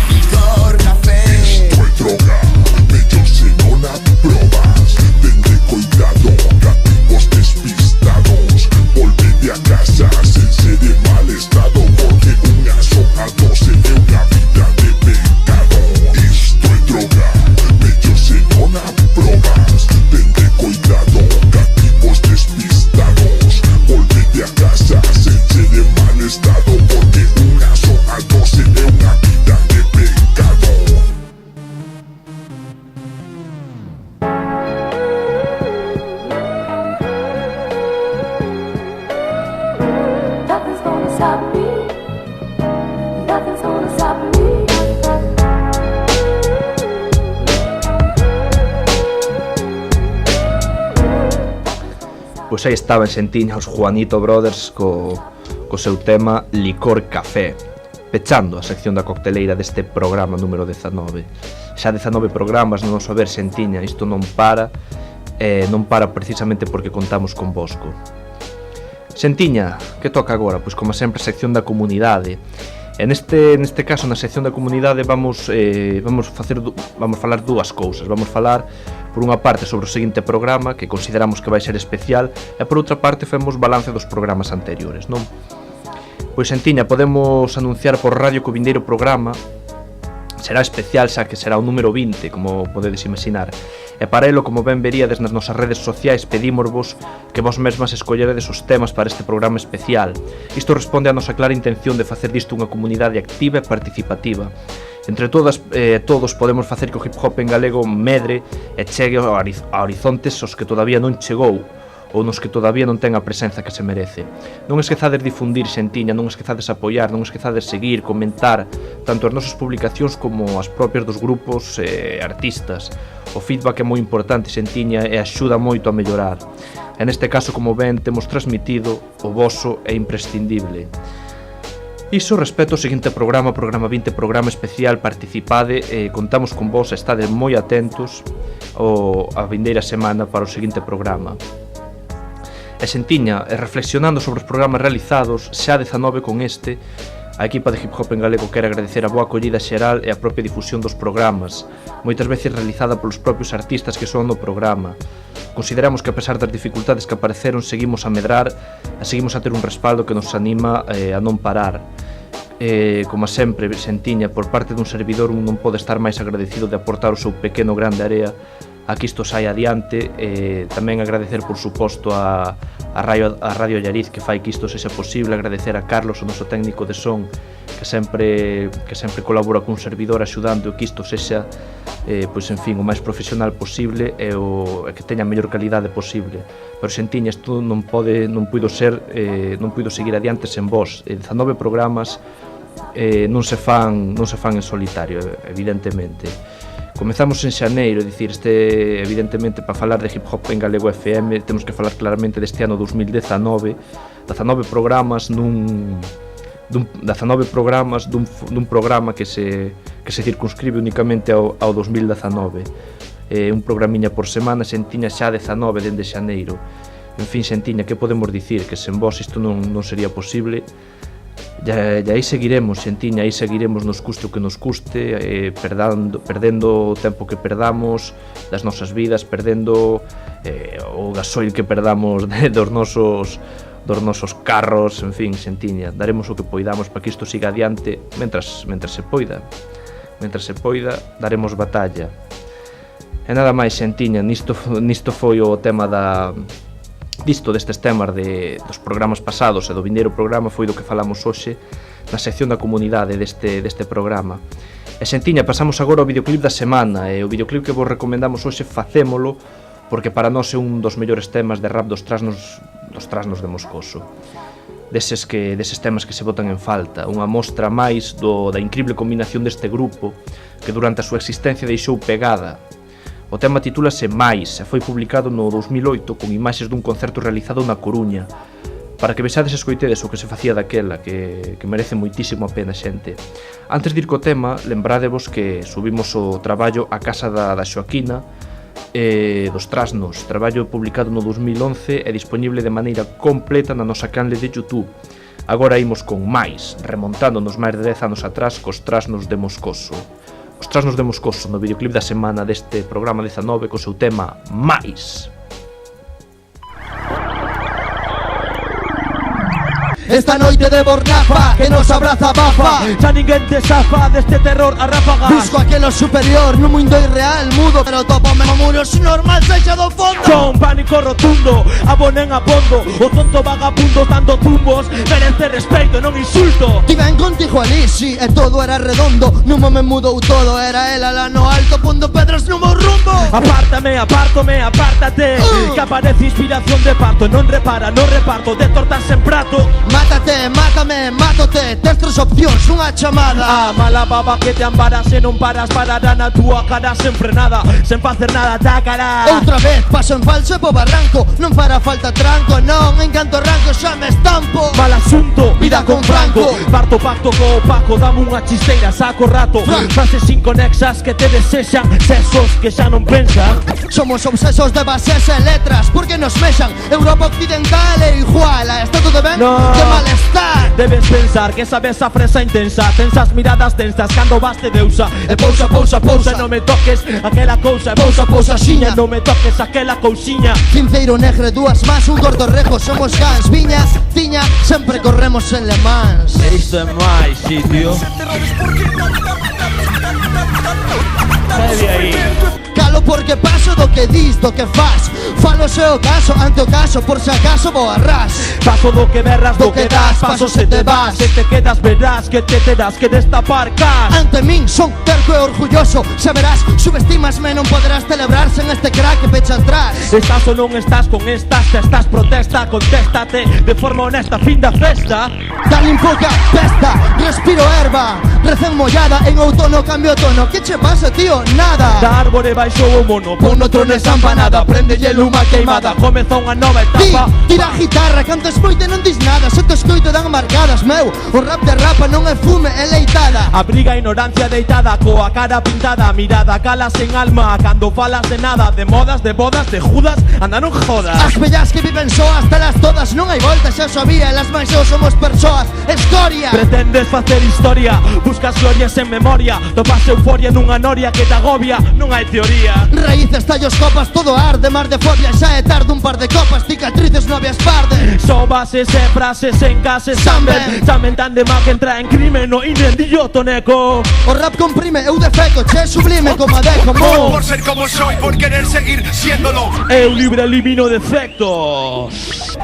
Licor café. Isto é droga, mellor se non a probas. Tende cuidado, cativos despistados. Volvete a casa sen ser de mal estado, porque unha soa dose é unha vida de pecado. Isto é droga, mellor se non a probas. Tende cuidado, cativos despistados. Volvete a casa sen ser de mal estado, porque unha soa dose é unha vida de pecado. Nothing's gonna stop me. Nothing's gonna stop me. Pois aí estaban xentiña os Juanito Brothers co seu tema Licor Café, pechando a sección da cocteleira deste programa número 19. Xa 19 programas no noso ver xentiña, isto non para precisamente porque contamos con Bosco. Sentiña, que toca agora? Pois como sempre, sección da comunidade. E neste caso, na sección da comunidade, vamos falar dúas cousas. Vamos falar, por unha parte, sobre o seguinte programa, que consideramos que vai ser especial, e por outra parte, femos balance dos programas anteriores, non? Pois, Sentiña, podemos anunciar por radio que o vindeiro programa será especial, xa que será o número 20, como podedes imaginar. E para elo, como ben veríades nas nosas redes sociais, pedímosvos que vos mesmas escolleredes os temas para este programa especial. Isto responde á nosa clara intención de facer disto unha comunidade activa e participativa. Entre todas todos podemos facer que o hip hop en galego medre e chegue a horizontes aos que todavía non chegou, ou nos que todavía non ten a presenza que se merece. Non esquezades difundir, Sentiña, non esquezades apoiar, non esquezades seguir, comentar tanto as nosas publicacións como as propias dos grupos artistas. O feedback é moi importante, Sentiña, e axuda moito a mellorar. E neste caso, como ben temos transmitido, o voso é imprescindible. Iso respecto ao seguinte programa 20, programa especial, participade, contamos con vos, estades moi atentos a vindeira semana para o seguinte programa. E Sentiña, reflexionando sobre os programas realizados, xa 19 con este, a equipa de Hip Hop en Galego quere agradecer a boa acollida xeral e a propia difusión dos programas, moitas veces realizada polos propios artistas que son no programa. Consideramos que a pesar das dificultades que apareceron, seguimos a medrar e seguimos a ter un respaldo que nos anima a non parar. Como sempre, Sentiña, por parte dun servidor non pode estar máis agradecido de aportar o seu pequeno gran de area a que isto sai adiante. Tamén agradecer, por suposto, a Radio Allariz que fai que isto sexa posible, agradecer a Carlos, o noso técnico de son, que sempre colabora cun servidor axudando que isto sexa pois, en fin, o máis profesional posible e que teña a mellor calidade posible. Pero, Sentiña, isto non puido seguir adiante sen vos. 19 programas non se fan en solitario, evidentemente. Comezamos en xaneiro, dicir, evidentemente, para falar de Hip Hop en Galego FM, temos que falar claramente deste ano 2019, 19 programas dun programa que se circunscribe únicamente ao 2019. Un programiña por semana, Sentiña, xa 19 dende xaneiro. En fin, Sentiña, que podemos dicir? Que sen vos isto non sería posible. E aí seguiremos, Sentiña, aí seguiremos nos custe o que nos custe, perdendo o tempo que perdamos das nosas vidas, perdendo o gasoil que perdamos dos nosos carros, en fin, Sentiña, daremos o que poidamos para que isto siga adiante mentras se poida. Mentras se poida, daremos batalla. E nada máis, Sentiña, nisto foi o tema destes temas dos programas pasados e do vindeiro programa foi do que falamos hoxe na sección da comunidade deste programa. E, Sentiña, pasamos agora ao videoclip da semana, e o videoclip que vos recomendamos hoxe facémolo porque para nós é un dos mellores temas de rap dos trasnos de Moscoso, deses temas que se botan en falta, unha mostra máis da incrible combinación deste grupo que durante a súa existencia deixou pegada. O tema titúlase Mais e foi publicado no 2008 con imaxes dun concerto realizado na Coruña, para que vexades e escoitedes o que se facía daquela, que merece moitísimo a pena, xente. Antes de ir co tema, lembradevos que subimos o traballo A Casa da Xoaquina dos Trasnos, traballo publicado no 2011 e disponible de maneira completa na nosa canle de YouTube. Agora imos con Mais, remontándonos máis de 10 anos atrás cos Trasnos de Moscoso. Os Trasnos de Moscoso no videoclip da semana deste programa 19 co seu tema Mais. Esta noite de bornafa que nos abraza bafa, xa ninguén te safa deste terror a ráfagas. Busco aquilo superior nun mundo irreal mudo, pero topame no muro se normal sexa do fondo. Son pánico rotundo, abonen a pondo, o tonto vagabundo dando tumbos, merece respeito, non insulto. Tiven contigo ali, si, e todo era redondo, nun momento mudou todo, era ela lá no alto, pondo pedras no meu rumbo. Apártame, apártate, que aparece inspiración de parto, non repara, non reparto, de tortas en prato. Mátate, mátame, mátote, tes tres opcións, unha chamada. Mala baba que te ampara, se non paras parará na túa cara sen frenada, sen facer nada, tácara. Outra vez, paso en falso e po barranco, non fará falta tranco, non, en canto arranco xa me estampo. Mal asunto, vida con Franco, parto pacto co opaco, dame unha chisteira, saco rato. Frases inconexas que te desexan, sesos que xa non pensan. Somos obsesos de bases e letras, porque nos mexan. Europa occidental e iguala, está todo ben? No. Que malestar. Debes pensar que sabes a fresa intensa, tensas miradas tensas cando vas de deusa. E pousa, pousa, pousa, non me toques aquela cousa. E pousa, pousa, xiña, non me toques aquela cousiña. Cinceiro negre, dúas más, un gordo rejo, somos cans. Viña, ciña, sempre corremos en Le Mans. E isto é máis, sitio. Sede aí. Calo porque paso do que dis, do que faz. Falo se o caso, ante o caso, por se acaso vou a ras. Paso do que berras, do que das, paso se te vas. Se te quedas verás que te terás que destapar cas. Ante min son terco e orgulloso, xa verás, subestímasme, non poderás celebrarse en este crack que pecha atrás. Estás ou non estás con estas, te estás protesta, contéstate de forma honesta, fin da festa. Dale un pouca pesta, respiro erva, recén mollada, en outono cambio tono. Que che pasa, tío? Nada. Da árbore baixo o mono, pon no trono esa empanada, prendelle luma queimada, comeza unha nova etapa. Tira a guitarra, canta escoite non dis nada, se te escoito dan marcadas, meu. O rap de rapa non é fume, é leitada. Abriga ignorancia deitada, coa cara pintada, mirada calas en alma, cando falas de nada, de modas, de bodas, de judas, anda non jodas. As bellas que viven soas, telas todas, non hai volta, xa sabía, elas máis eu somos persoas, escoria. Pretendes facer historia, buscas glorias en memoria, topas euforia nunha noria que te agobia, non hai teoría. Raíces, tallos, copas, todo arde, mar de fobia, xa é tarde, un par de copas, cicatrices, novias parde. Son bases e frases en cases, saben tan de mal que entra en crime, no inendillo toneco. O rap comprime, eu defeco, che sublime como a deco, mo. Por ser como soy, por querer seguir siéndolo. Eu libre elimino defectos.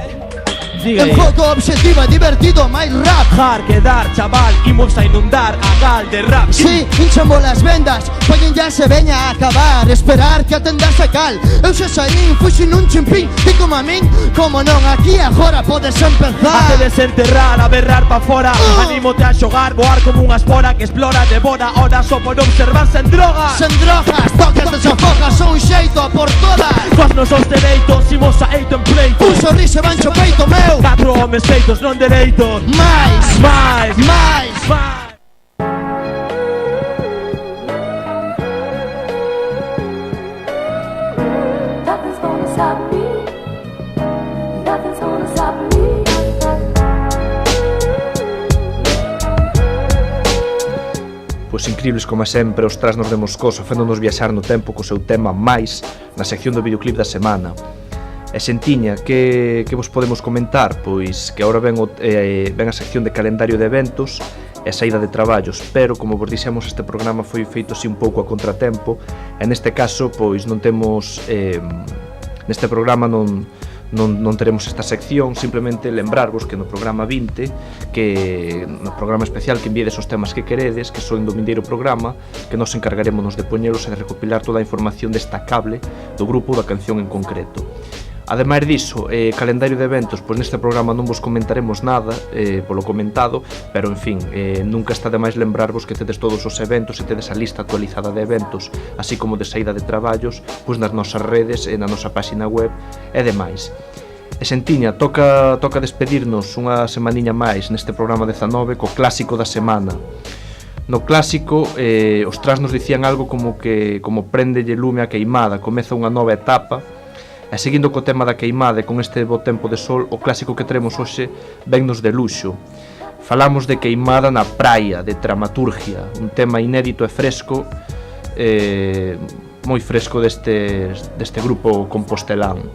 Enfoco objetivo e divertido, máis rap. Jar que dar, chaval, imos a inundar a gal de rap. Sí, hinchamos las vendas, poñen ya se veña a acabar, esperar que atendas a cal. Eu xa saín, fuxin un chimpín, ti como a min, como non, aquí agora podes empezar. A te desenterrar, a berrar pa fora, anímote a xogar, voar como unha espora que explora, devora horas só por observar sen drogas. Sen drogas, tocas desafogas, son un xeito a por todas. Coas nosos dereitos, imos a eito en pleito. Un sorriso bancho peito meu. 4 homes feitos, non dereitos. Mais, mais, mais, mais. Nothing's gonna stop me. Nothing's gonna stop me. Pois incribles como sempre os Trasnos de Moscoso facéndonos viaxar no tempo co seu tema máis na sección do videoclip da semana. E Xentiña, que vos podemos comentar? Pois que agora ven a sección de calendario de eventos e saída de traballos, pero como vos dixemos este programa foi feito así un pouco a contratempo e neste caso pois non temos neste programa non teremos esta sección, simplemente lembrarvos que no programa 20 que no programa especial que enviedes os temas que queredes, que son do vindeiro programa, que nos encargarémonos de poñelos e de recopilar toda a información destacable do grupo da canción en concreto. Ademais diso, calendario de eventos, pois neste programa non vos comentaremos nada polo comentado, pero en fin, nunca está de máis lembrarvos que tedes todos os eventos e tedes a lista actualizada de eventos, así como de saída de traballos, pois nas nosas redes e na nosa páxina web e demais. E Xentiña, toca despedirnos unha semaniña máis neste programa 19 co clásico da semana. No clásico, os Trasnos dicían algo como préndelle lume a queimada, comeza unha nova etapa. E seguindo co tema da queimada e con este bo tempo de sol, o clásico que teremos hoxe vennos de luxo. Falamos de Queimada na praia, de Dramaturgia, un tema inédito e fresco, moi fresco deste grupo compostelán.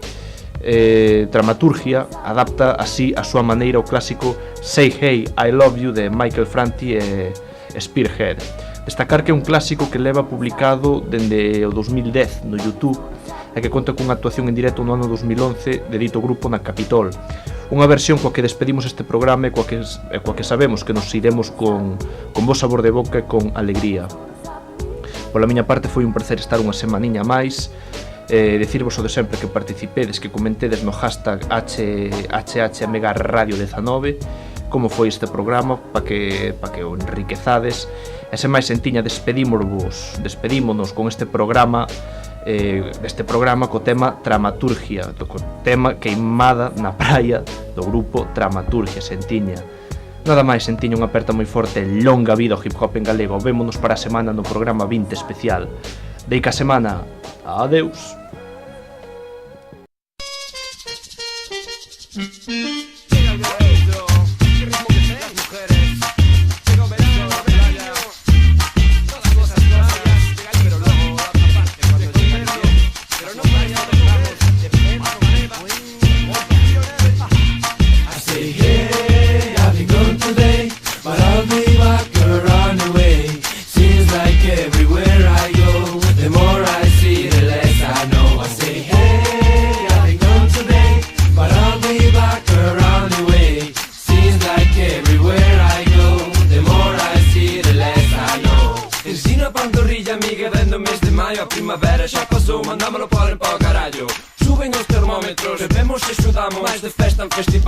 Dramaturgia adapta así a súa maneira o clásico Say Hey, I Love You de Michael Franti e Spearhead. Destacar que é un clásico que leva publicado dende o 2010 no YouTube e que conta cunha actuación en directo no ano 2011 de dito grupo na Capitol. Unha versión coa que despedimos este programa e coa que sabemos que nos iremos con bo sabor de boca e con alegría. Pola miña parte foi un placer estar unha semaniña máis, decirvos o de sempre que participedes, que comentedes no hashtag HHMegaRadio19 como foi este programa para que o enriquezades. E sen máis sentiña, despedímonos con este programa co tema Tramaturgia, co tema Queimada na praia do grupo Tramaturgia. Sentiña nada máis, sentiña unha aperta moi forte. Longa vida ao hip hop en galego. Vémonos para a semana no programa 20 especial. Deica semana, adeus.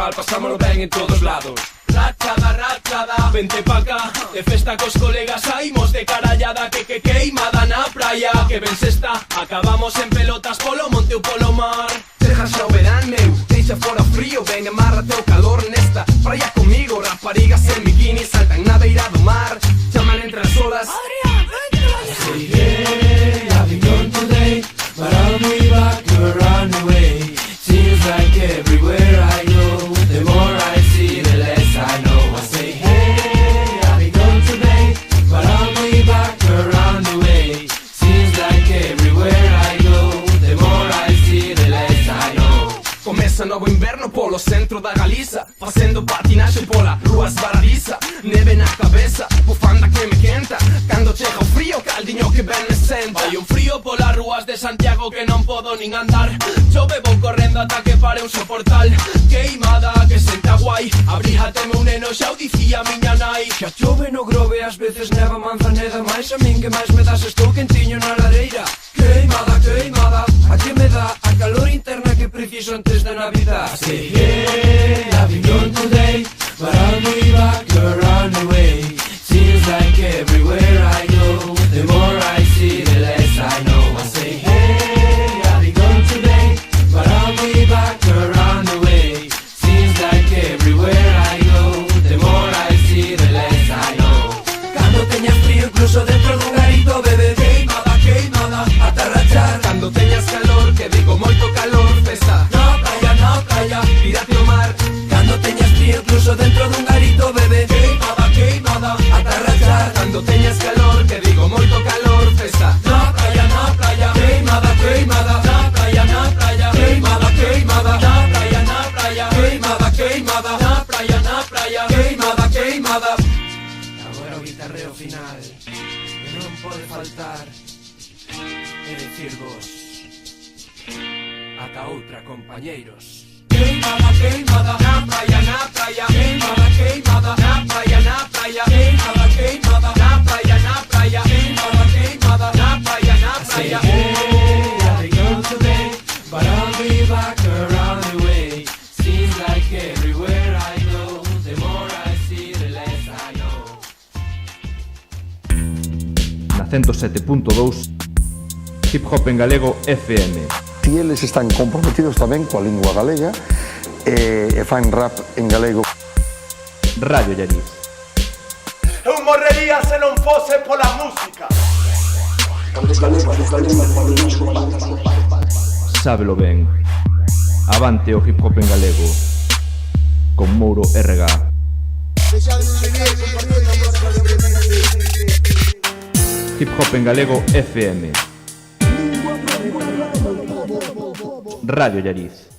Pasámoslo ben en todos lados. Rachada, vente pa cá. De festa cos colegas saímos de carallada. Que queimada na praia. Que ben se está, acabamos en pelotas polo monte ou polo mar. Deja xa o verán meu, deixa fora frío. Ven, amárrate o calor nesta praia comigo. Raparigas en bikini saltan na beira do mar. Chaman entre as olas Adrián, vente la I say hey, I've been gone today, but I'll be back around the way. Seems like everywhere I go, the more I see, the less I know. I say, hey, I'll be gone today, but I'll be back around the way. Seems like everywhere I go, the more I see, the less I know. Comeza novo inverno polo centro da Galiza, facendo patinaxe pola rúa esbaradiza. Neve na cabeza, bufanda que me quenta. Cando chega o frío, caldiño que ben me senta. Hai un frío polas rúas de Santiago que non podo nin andar. Chove vou correndo ata que pare un soportal. Queimada que senta guai, abríjate meu neno, xa o dicía miña nai. Xa chove no Grove, ás veces neva Manzaneda. Mais a min que máis me das, estou quentiño na lareira. Queimada, a que me dá a calor interna que preciso antes da Navidad. I say, hey, I've been gone today, but I'll be back around the way. Seems like everywhere I go, the more I see, the less I know. I say, hey, I've been gone today, but I'll be back around the way. Seems like everywhere I go, the more I see, the less I know. Cando teñas frío incluso dentro dun garito, bebé. Queimada, ata rachar. Cando teñas calor, que digo moito calor, festa na praia, tírate ao mar. Cando teñas frío incluso dentro dun garito, bebé. Queimada, ata rachar. Cando teñas calor, que digo moito calor, festa na praia. Queimada, na praia. Queimada, na praia. Queimada, na praia. Queimada. Agora o guitarreo final que non pode faltar e dicirvos ata outra, compañeiros. Queimada, na praia. Queimada, na praia. Queimada, na praia. Queimada, na praia. Hey, I'll be gone today, but I'll be back around the way. Seems like everywhere I go, the more I see, the less I know. Na 107.2 Hip Hop en Galego FM. Si eles están comprometidos tamén coa lingua galega e fan rap en galego. Radio Llariz. Eu morrería se non fose pola música. Sábelo ben. Avante o hip hop en galego. Con Mouro RG. Hip Hop en Galego FM. Radio Llariz.